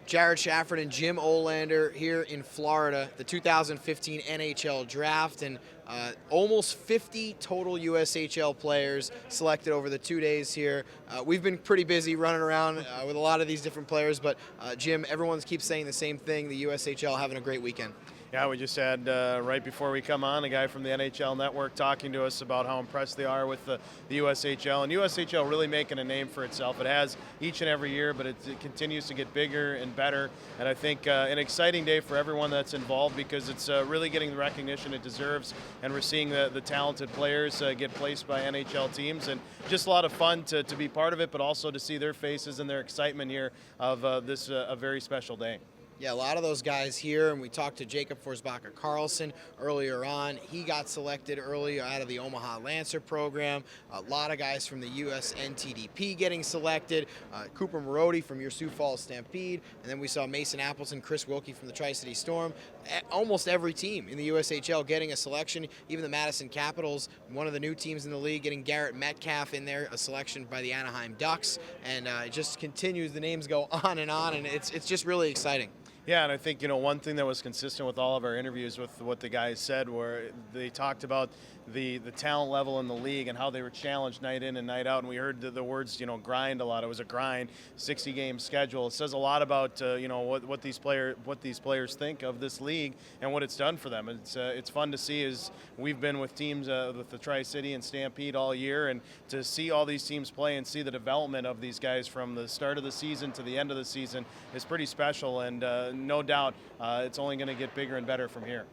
Jared Shafford and Jim Olander here in Florida, the 2015 NHL Draft, and almost 50 total USHL players selected over the 2 days here. We've been pretty busy running around with a lot of these different players, but Jim, everyone keeps saying the same thing, the USHL having a great weekend. Yeah, we just had, right before we come on, a guy from the NHL Network talking to us about how impressed they are with the USHL. And USHL really making a name for itself. It has each and every year, but it continues to get bigger and better. And I think an exciting day for everyone that's involved because it's really getting the recognition it deserves. And we're seeing the talented players get placed by NHL teams. And just a lot of fun to be part of it, but also to see their faces and their excitement here of this a very special day. Yeah, a lot of those guys here, and we talked to Jacob Forsbacher-Carlson earlier on. He got selected early out of the Omaha Lancer program. A lot of guys from the US NTDP getting selected. Cooper Marody from your Sioux Falls Stampede. And then we saw Mason Appleton, Chris Wilkie from the Tri-City Storm. Almost every team in the USHL getting a selection. Even the Madison Capitals, one of the new teams in the league, getting Garrett Metcalf in there, a selection by the Anaheim Ducks. And it just continues. The names go on, and it's just really exciting. Yeah, and I think, one thing that was consistent with all of our interviews with what the guys said were they talked about the talent level in the league and how they were challenged night in and night out. And we heard the words, grind a lot. It was a grind, 60-game schedule. It says a lot about, what these players think of this league and what it's done for them. It's fun to see as we've been with teams with the Tri-City and Stampede all year, and to see all these teams play and see the development of these guys from the start of the season to the end of the season is pretty special. And no doubt it's only going to get bigger and better from here.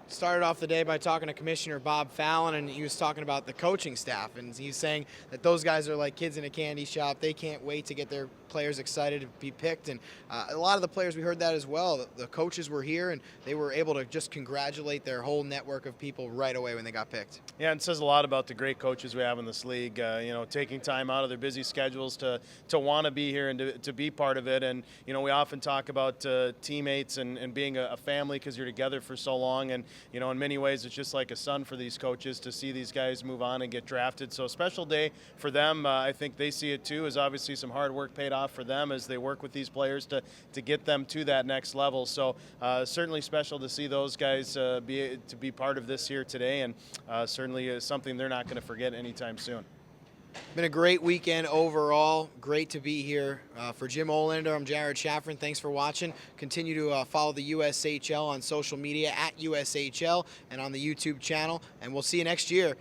Started off the day by talking to Commissioner Bob Fallon, and he was talking about the coaching staff, and he's saying that those guys are like kids in a candy shop. They can't wait to get their players excited to be picked, and a lot of the players, we heard that as well. The coaches were here, and they were able to just congratulate their whole network of people right away when they got picked. Yeah, and it says a lot about the great coaches we have in this league, taking time out of their busy schedules to want to be here and to be part of it. And, we often talk about teammates and being a family because you're together for so long. And, in many ways, it's just like a son for these coaches to see these guys move on and get drafted. So a special day for them. I think they see it too, as obviously some hard work paid off for them as they work with these players to get them to that next level. So certainly special to see those guys be part of this here today, and certainly is something they're not going to forget anytime soon. Been a great weekend overall. Great to be here. For Jim Olander, I'm Jared Shaffrin. Thanks for watching. Continue to follow the USHL on social media at USHL and on the YouTube channel. And we'll see you next year